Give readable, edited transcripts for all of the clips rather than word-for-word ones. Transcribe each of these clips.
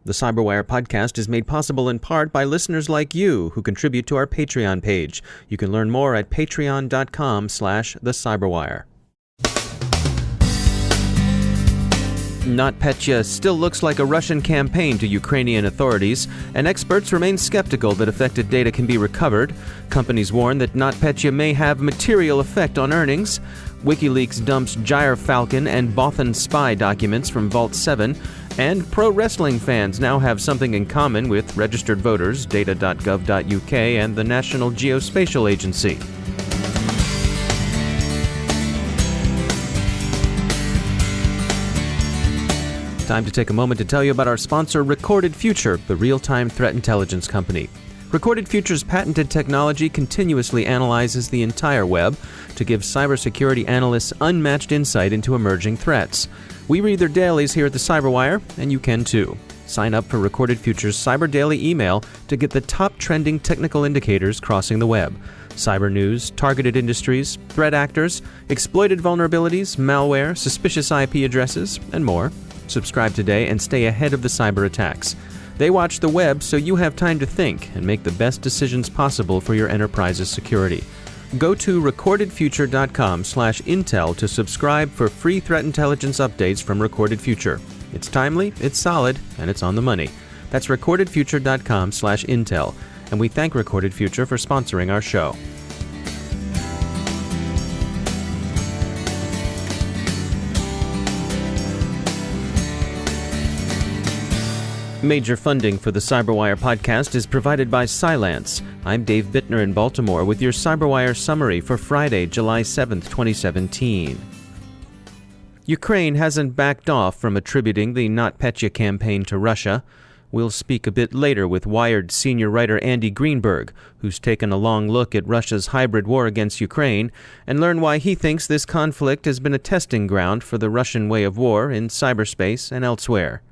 The Cyberwire podcast is made possible in part by listeners like you who contribute to our Patreon page. You can learn more at patreon.com/thecyberwire. NotPetya still looks like a Russian campaign to Ukrainian authorities, and experts remain skeptical that affected data can be recovered. Companies warn that NotPetya may have material effect on earnings. WikiLeaks dumps Gyrfalcon and BothanSpy documents from Vault 7. And pro wrestling fans now have something in common with registered voters, data.gov.uk, and the National Geospatial Agency. Time to take a moment to tell you about our sponsor, Recorded Future, the real-time threat intelligence company. Recorded Future's patented technology continuously analyzes the entire web to give cybersecurity analysts unmatched insight into emerging threats. We read their dailies here at the Cyberwire, and you can too. Sign up for Recorded Future's Cyber Daily email to get the top trending technical indicators crossing the web. Cyber news, targeted industries, threat actors, exploited vulnerabilities, malware, suspicious IP addresses, and more. Subscribe today and stay ahead of the cyber attacks. They watch the web so you have time to think and make the best decisions possible for your enterprise's security. Go to recordedfuture.com/intel to subscribe for free threat intelligence updates from Recorded Future. It's timely, it's solid, and it's on the money. That's recordedfuture.com/intel. And we thank Recorded Future for sponsoring our show. Major funding for the Cyberwire podcast is provided by Cylance. I'm Dave Bittner in Baltimore with your Cyberwire summary for Friday, July 7th, 2017. Ukraine hasn't backed off from attributing the NotPetya campaign to Russia. We'll speak a bit later with Wired senior writer Andy Greenberg, who's taken a long look at Russia's hybrid war against Ukraine, and learn why he thinks this conflict has been a testing ground for the Russian way of war in cyberspace and elsewhere.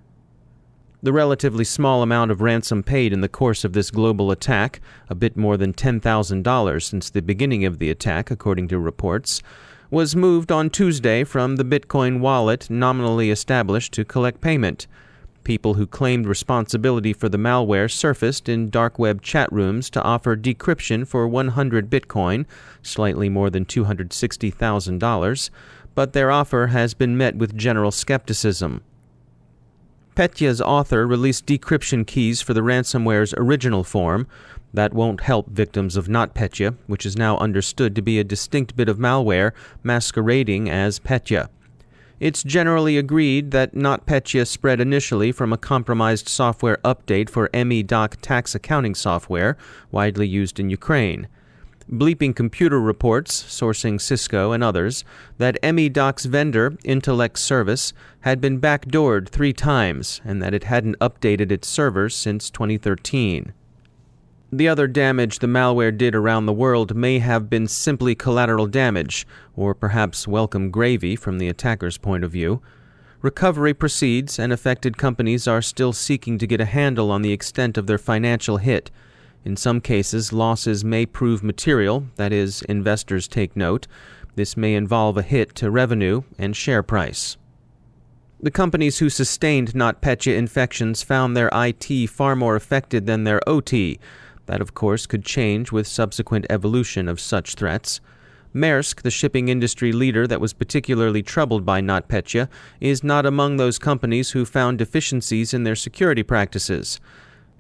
The relatively small amount of ransom paid in the course of this global attack, a bit more than $10,000 since the beginning of the attack, according to reports, was moved on Tuesday from the Bitcoin wallet nominally established to collect payment. People who claimed responsibility for the malware surfaced in dark web chat rooms to offer decryption for 100 Bitcoin, slightly more than $260,000, but their offer has been met with general skepticism. Petya's author released decryption keys for the ransomware's original form. That won't help victims of NotPetya, which is now understood to be a distinct bit of malware masquerading as Petya. It's generally agreed that NotPetya spread initially from a compromised software update for ME-Doc tax accounting software, widely used in Ukraine. Bleeping Computer reports, sourcing Cisco and others, that ME-Doc's vendor, Intellect Service, had been backdoored 3 times and that it hadn't updated its servers since 2013. The other damage the malware did around the world may have been simply collateral damage, or perhaps welcome gravy from the attacker's point of view. Recovery proceeds, and affected companies are still seeking to get a handle on the extent of their financial hit. In some cases, losses may prove material, that is, investors take note. This may involve a hit to revenue and share price. The companies who sustained NotPetya infections found their IT far more affected than their OT. That, of course, could change with subsequent evolution of such threats. Maersk, the shipping industry leader that was particularly troubled by NotPetya, is not among those companies who found deficiencies in their security practices.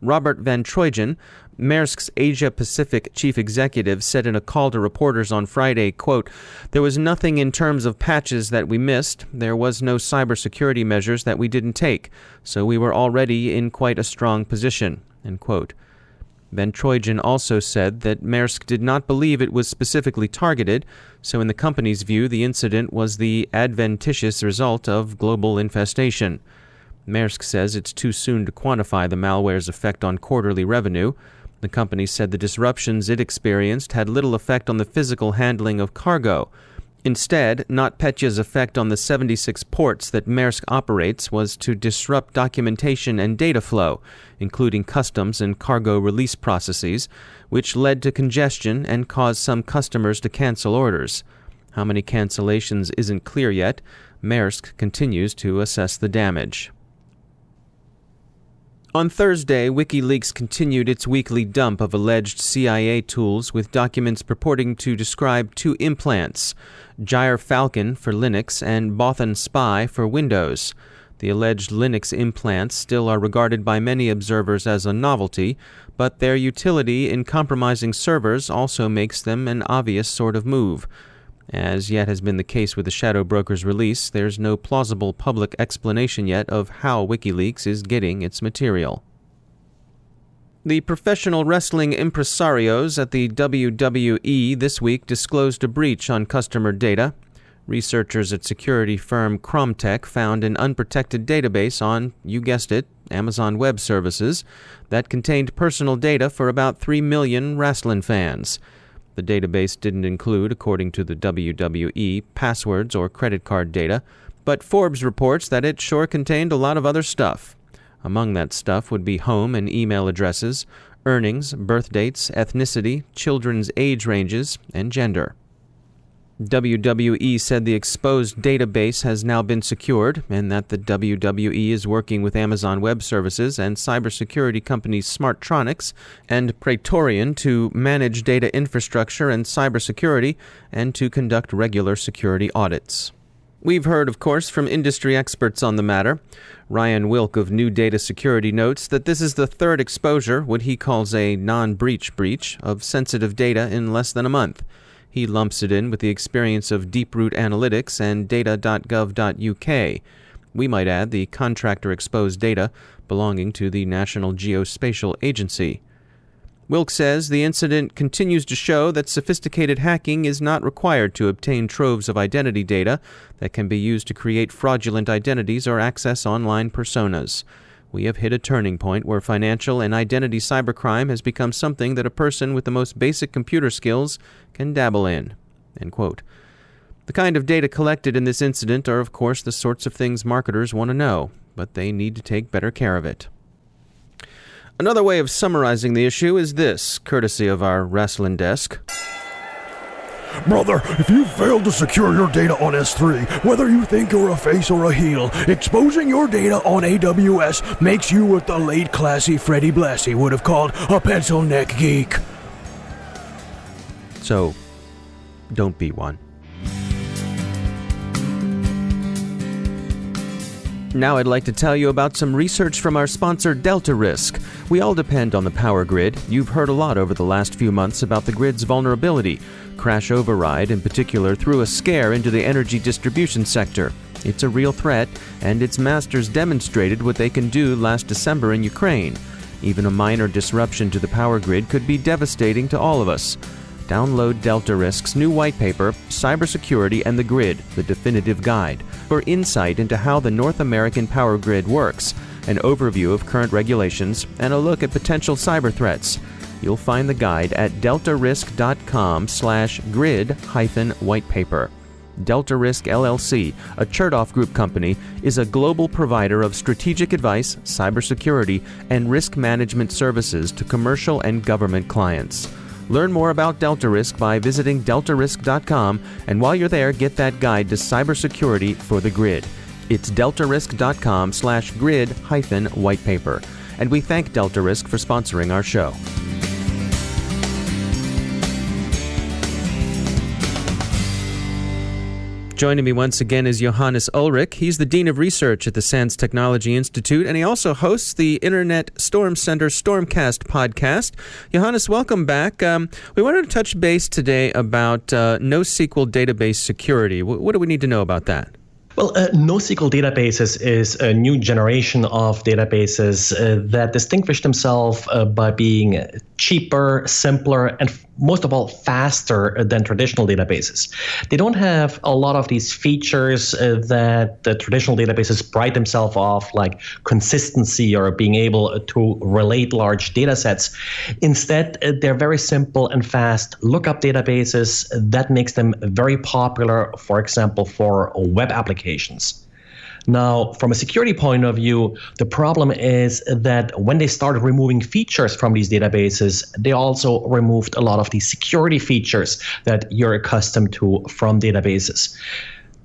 Robert Van Troygen, Maersk's Asia-Pacific chief executive, said in a call to reporters on Friday, quote, "There was nothing in terms of patches that we missed. There was no cybersecurity measures that we didn't take. So we were already in quite a strong position," end quote. Van Troygen also said that Maersk did not believe it was specifically targeted, so in the company's view, the incident was the adventitious result of global infestation. Maersk says it's too soon to quantify the malware's effect on quarterly revenue. The company said the disruptions it experienced had little effect on the physical handling of cargo. Instead, NotPetya's effect on the 76 ports that Maersk operates was to disrupt documentation and data flow, including customs and cargo release processes, which led to congestion and caused some customers to cancel orders. How many cancellations isn't clear yet. Maersk continues to assess the damage. On Thursday, WikiLeaks continued its weekly dump of alleged CIA tools with documents purporting to describe two implants, Gyrfalcon for Linux and BothanSpy for Windows. The alleged Linux implants still are regarded by many observers as a novelty, but their utility in compromising servers also makes them an obvious sort of move. As yet has been the case with the Shadow Broker's release, there's no plausible public explanation yet of how WikiLeaks is getting its material. The professional wrestling impresarios at the WWE this week disclosed a breach on customer data. Researchers at security firm Cromtech found an unprotected database on, you guessed it, Amazon Web Services that contained personal data for about 3 million wrestling fans. The database didn't include, according to the WWE, passwords or credit card data, but Forbes reports that it sure contained a lot of other stuff. Among that stuff would be home and email addresses, earnings, birth dates, ethnicity, children's age ranges, and gender. WWE said the exposed database has now been secured and that the WWE is working with Amazon Web Services and cybersecurity companies Smartronix and Praetorian to manage data infrastructure and cybersecurity and to conduct regular security audits. We've heard, of course, from industry experts on the matter. Ryan Wilk of New Data Security notes that this is the third exposure, what he calls a non-breach breach, of sensitive data in less than a month. He lumps it in with the experience of Deeproot Analytics and data.gov.uk. We might add the contractor-exposed data belonging to the National Geospatial Agency. Wilk says the incident continues to show that sophisticated hacking is not required to obtain troves of identity data that can be used to create fraudulent identities or access online personas. We have hit a turning point where financial and identity cybercrime has become something that a person with the most basic computer skills can dabble in." End quote. The kind of data collected in this incident are, of course, the sorts of things marketers want to know, but they need to take better care of it. Another way of summarizing the issue is this, courtesy of our wrestling desk. Brother, if you failed to secure your data on S3, whether you think you're a face or a heel, exposing your data on AWS makes you what the late classy Freddie Blassie would have called a pencil neck geek. So, don't be one. Now I'd like to tell you about some research from our sponsor Delta Risk. We all depend on the power grid. You've heard a lot over the last few months about the grid's vulnerability. Crash override, in particular, threw a scare into the energy distribution sector. It's a real threat, and its masters demonstrated what they can do last December in Ukraine. Even a minor disruption to the power grid could be devastating to all of us. Download Delta Risk's new white paper, Cybersecurity and the Grid, the Definitive Guide, for insight into how the North American power grid works, an overview of current regulations, and a look at potential cyber threats. You'll find the guide at deltarisk.com/grid-whitepaper. Delta Risk LLC, a Chertoff Group company, is a global provider of strategic advice, cybersecurity, and risk management services to commercial and government clients. Learn more about Delta Risk by visiting deltarisk.com, and while you're there, get that guide to cybersecurity for the grid. It's deltarisk.com/grid-whitepaper. And we thank Delta Risk for sponsoring our show. Joining me once again is Johannes Ulrich. He's the Dean of Research at the SANS Technology Institute, and he also hosts the Internet Storm Center Stormcast podcast. Johannes, welcome back. We wanted to touch base today about NoSQL database security. What do we need to know about that? Well, NoSQL databases is a new generation of databases that distinguish themselves by being cheaper, simpler, and most of all, faster than traditional databases. They don't have a lot of these features that the traditional databases pride themselves off, like consistency or being able to relate large data sets. Instead, they're very simple and fast lookup databases that makes them very popular, for example, for web applications. Now, from a security point of view, the problem is that when they started removing features from these databases, they also removed a lot of the security features that you're accustomed to from databases.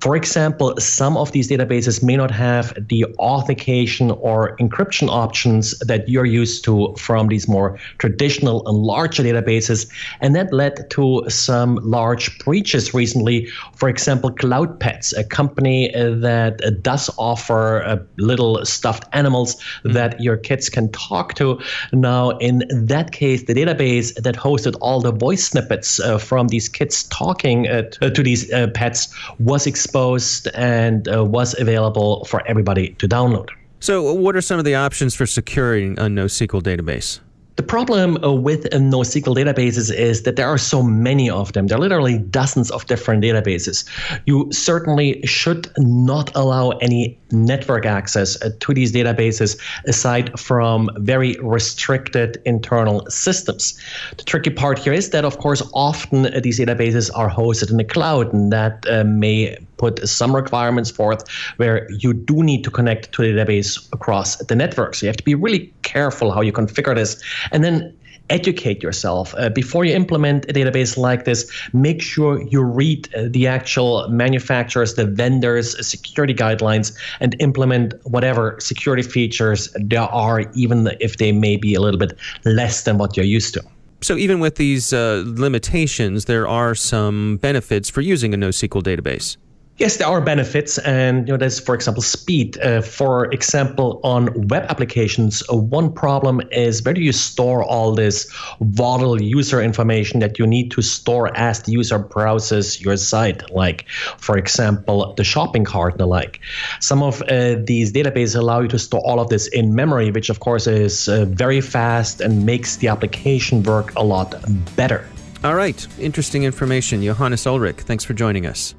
For example, some of these databases may not have the authentication or encryption options that you're used to from these more traditional and larger databases, and that led to some large breaches recently. For example, CloudPets, a company that does offer little stuffed animals that your kids can talk to. Now, in that case, the database that hosted all the voice snippets from these kids talking to these pets was exposed and was available for everybody to download. So what are some of the options for securing a NoSQL database? The problem with NoSQL databases is that there are so many of them. There are literally dozens of different databases. You certainly should not allow any network access to these databases aside from very restricted internal systems. The tricky part here is that, of course, often these databases are hosted in the cloud, and that may put some requirements forth where you do need to connect to the database across the network. So you have to be really careful how you configure this, and then educate yourself. Before you implement a database like this, make sure you read the actual manufacturers, the vendors' security guidelines, and implement whatever security features there are, even if they may be a little bit less than what you're used to. So even with these limitations, there are some benefits for using a NoSQL database. Yes, there are benefits, and there's, for example, speed. For example, on web applications, one problem is where do you store all this volatile user information that you need to store as the user browses your site, like, for example, the shopping cart and the like. Some of these databases allow you to store all of this in memory, which, of course, is very fast and makes the application work a lot better. All right. Interesting information. Johannes Ulrich, thanks for joining us.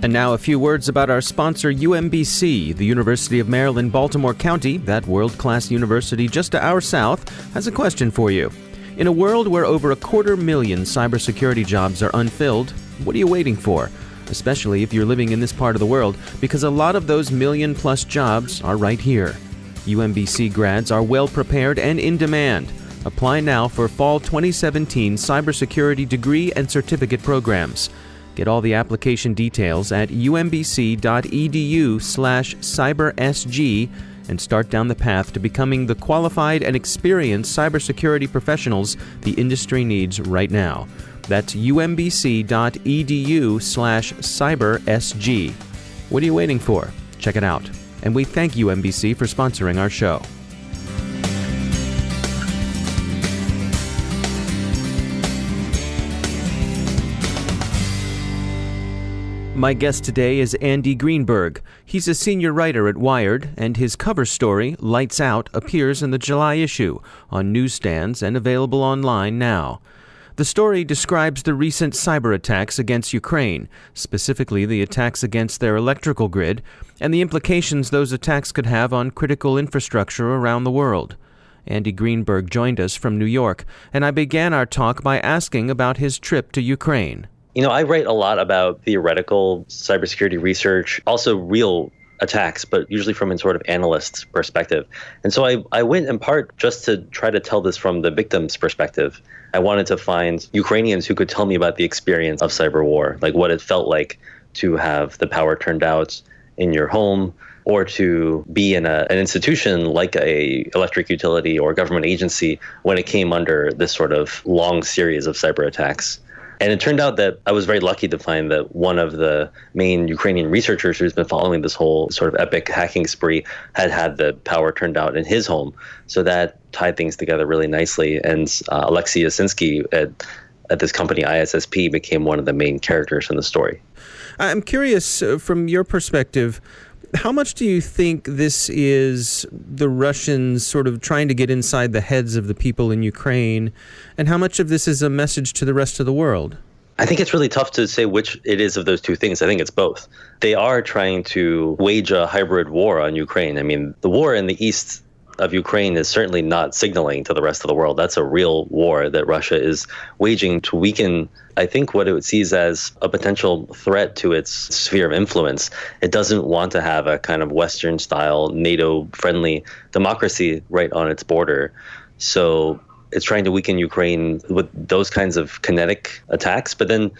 And now a few words about our sponsor, UMBC. The University of Maryland, Baltimore County, that world-class university just to our south, has a question for you. In a world where over 250,000 cybersecurity jobs are unfilled, what are you waiting for? Especially if you're living in this part of the world, because a lot of those million-plus jobs are right here. UMBC grads are well-prepared and in demand. Apply now for fall 2017 cybersecurity degree and certificate programs. Get all the application details at umbc.edu/cybersg and start down the path to becoming the qualified and experienced cybersecurity professionals the industry needs right now. That's umbc.edu/cybersg. What are you waiting for? Check it out. And we thank UMBC for sponsoring our show. My guest today is Andy Greenberg. He's a senior writer at Wired, and his cover story, Lights Out, appears in the July issue on newsstands and available online now. The story describes the recent cyber attacks against Ukraine, specifically the attacks against their electrical grid, and the implications those attacks could have on critical infrastructure around the world. Andy Greenberg joined us from New York, and I began our talk by asking about his trip to Ukraine. I write a lot about theoretical cybersecurity research, also real attacks, but usually from a sort of analyst's perspective. And so I went in part just to try to tell this from the victim's perspective. I wanted to find Ukrainians who could tell me about the experience of cyber war, like what it felt like to have the power turned out in your home, or to be in an institution like a electric utility or government agency when it came under this sort of long series of cyber attacks. And it turned out that I was very lucky to find that one of the main Ukrainian researchers who's been following this whole sort of epic hacking spree had the power turned out in his home. So that tied things together really nicely. And Alexei Yasinski at this company, ISSP, became one of the main characters in the story. I'm curious, from your perspective, how much do you think this is the Russians sort of trying to get inside the heads of the people in Ukraine, and how much of this is a message to the rest of the world? I think it's really tough to say which it is of those two things. I think it's both. They are trying to wage a hybrid war on Ukraine. I mean, the war in the east of Ukraine is certainly not signaling to the rest of the world. That's a real war that Russia is waging to weaken, I think, what it sees as a potential threat to its sphere of influence. It doesn't want to have a kind of Western-style, NATO-friendly democracy right on its border. So it's trying to weaken Ukraine with those kinds of kinetic attacks. But then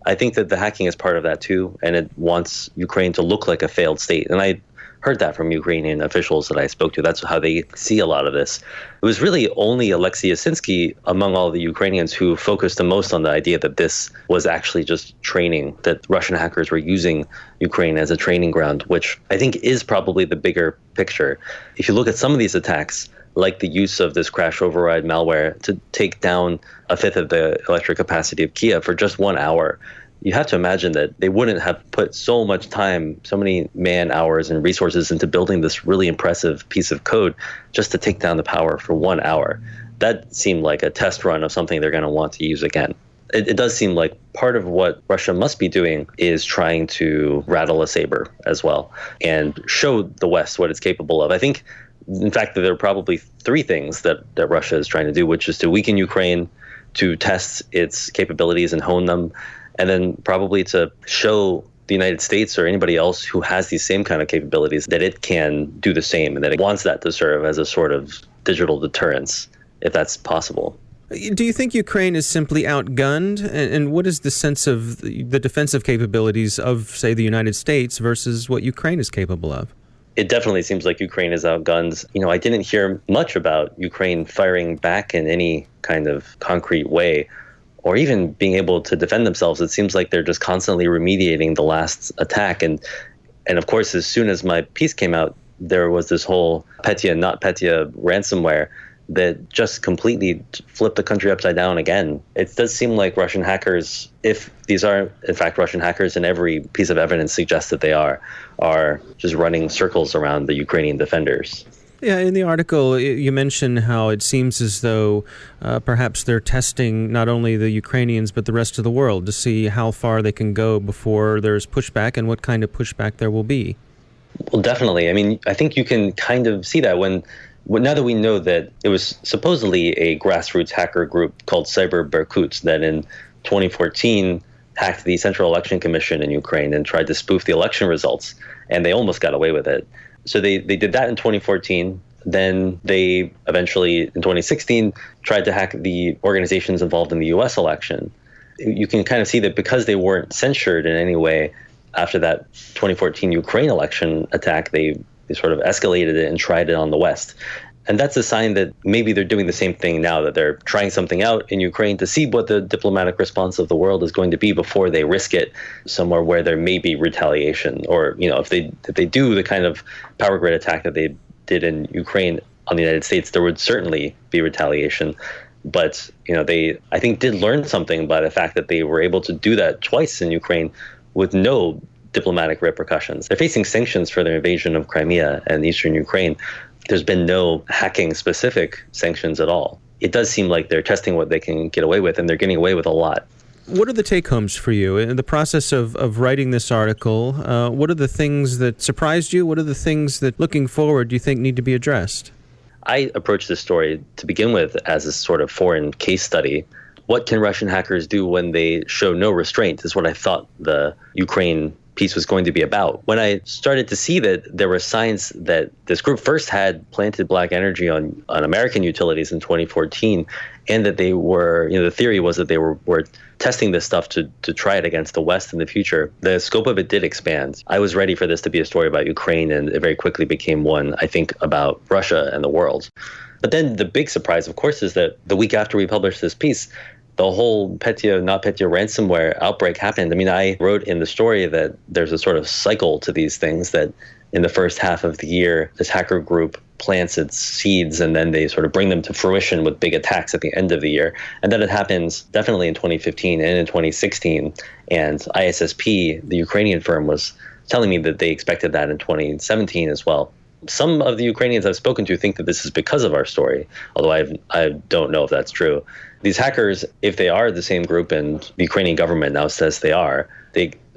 I think that the hacking is part of that too, and it wants Ukraine to look like a failed state. And I heard that from Ukrainian officials that I spoke to. That's how they see a lot of this. It was really only Alexei Yasinski among all the Ukrainians who focused the most on the idea that this was actually just training, that Russian hackers were using Ukraine as a training ground, which I think is probably the bigger picture. If you look at some of these attacks, like the use of this crash override malware to take down a fifth of the electric capacity of Kiev for just 1 hour, you have to imagine that they wouldn't have put so much time, so many man hours and resources into building this really impressive piece of code just to take down the power for 1 hour. That seemed like a test run of something they're going to want to use again. It does seem like part of what Russia must be doing is trying to rattle a saber as well and show the West what it's capable of. I think, in fact, that there are probably three things that Russia is trying to do, which is to weaken Ukraine, to test its capabilities and hone them, and then probably to show the United States or anybody else who has these same kind of capabilities that it can do the same and that it wants that to serve as a sort of digital deterrence, if that's possible. Do you think Ukraine is simply outgunned? And what is the sense of the defensive capabilities of, say, the United States versus what Ukraine is capable of? It definitely seems like Ukraine is outgunned. I didn't hear much about Ukraine firing back in any kind of concrete way, or even being able to defend themselves. It seems like they're just constantly remediating the last attack. And of course, as soon as my piece came out, there was this whole Petya and NotPetya ransomware that just completely flipped the country upside down again. It does seem like Russian hackers, if these are in fact Russian hackers, and every piece of evidence suggests that they are just running circles around the Ukrainian defenders. Yeah, in the article, you mention how it seems as though perhaps they're testing not only the Ukrainians but the rest of the world to see how far they can go before there's pushback and what kind of pushback there will be. Well, definitely. I mean, I think you can kind of see that when now that we know that it was supposedly a grassroots hacker group called Cyber that in 2014 hacked the Central Election Commission in Ukraine and tried to spoof the election results, and they almost got away with it. So they did that in 2014. Then they eventually, in 2016, tried to hack the organizations involved in the U.S. election. You can kind of see that because they weren't censured in any way after that 2014 Ukraine election attack, they sort of escalated it and tried it on the West. And that's a sign that maybe they're doing the same thing now, that they're trying something out in Ukraine to see what the diplomatic response of the world is going to be before they risk it somewhere where there may be retaliation. Or, if they do the kind of power grid attack that they did in Ukraine on the United States, there would certainly be retaliation. But, they, I think, did learn something by the fact that they were able to do that twice in Ukraine with no diplomatic repercussions. They're facing sanctions for their invasion of Crimea and eastern Ukraine. There's been no hacking-specific sanctions at all. It does seem like they're testing what they can get away with, and they're getting away with a lot. What are the take-homes for you? In the process of writing this article, what are the things that surprised you? What are the things that, looking forward, you think need to be addressed? I approached this story to begin with as a sort of foreign case study. What can Russian hackers do when they show no restraint is what I thought the Ukraine piece was going to be about. When I started to see that there were signs that this group first had planted black energy on American utilities in 2014, and that they were, the theory was that they were testing this stuff to try it against the West in the future, the scope of it did expand. I was ready for this to be a story about Ukraine, and it very quickly became one, I think, about Russia and the world. But then the big surprise, of course, is that the week after we published this piece, the whole NotPetya ransomware outbreak happened. I mean, I wrote in the story that there's a sort of cycle to these things, that in the first half of the year, this hacker group plants its seeds and then they sort of bring them to fruition with big attacks at the end of the year. And then it happens definitely in 2015 and in 2016. And ISSP, the Ukrainian firm, was telling me that they expected that in 2017 as well. Some of the Ukrainians I've spoken to think that this is because of our story, although I don't know if that's true. These hackers, if they are the same group and the Ukrainian government now says they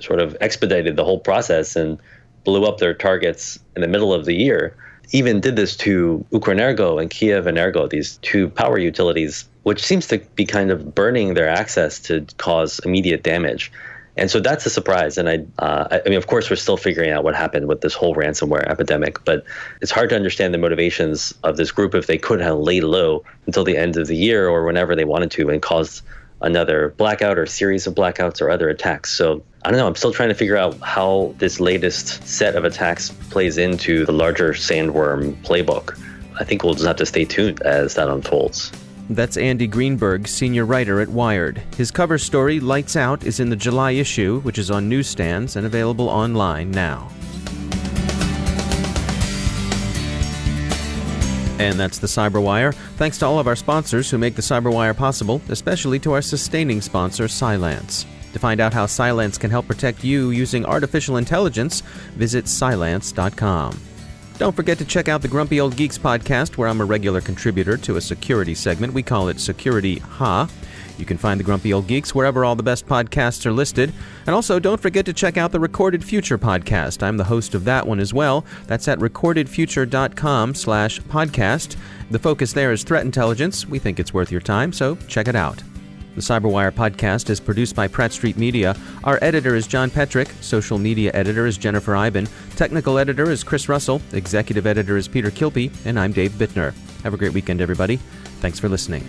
sort of expedited the whole process and blew up their targets in the middle of the year. Even did this to Ukrenergo and Kiev-Energo, these two power utilities, which seems to be kind of burning their access to cause immediate damage. And so that's a surprise. And I mean, of course, we're still figuring out what happened with this whole ransomware epidemic, but it's hard to understand the motivations of this group if they could have laid low until the end of the year or whenever they wanted to and caused another blackout or series of blackouts or other attacks. So I don't know. I'm still trying to figure out how this latest set of attacks plays into the larger sandworm playbook. I think we'll just have to stay tuned as that unfolds. That's Andy Greenberg, senior writer at Wired. His cover story, Lights Out, is in the July issue, which is on newsstands and available online now. And that's the Cyberwire. Thanks to all of our sponsors who make the Cyberwire possible, especially to our sustaining sponsor, Cylance. To find out how Cylance can help protect you using artificial intelligence, visit Cylance.com. Don't forget to check out the Grumpy Old Geeks podcast, where I'm a regular contributor to a security segment. We call it Security Ha. You can find the Grumpy Old Geeks wherever all the best podcasts are listed. And also, don't forget to check out the Recorded Future podcast. I'm the host of that one as well. That's at recordedfuture.com/podcast. The focus there is threat intelligence. We think it's worth your time, so check it out. The Cyberwire podcast is produced by Pratt Street Media. Our editor is John Petrick. Social media editor is Jennifer Iben. Technical editor is Chris Russell. Executive editor is Peter Kilpie. And I'm Dave Bittner. Have a great weekend, everybody. Thanks for listening.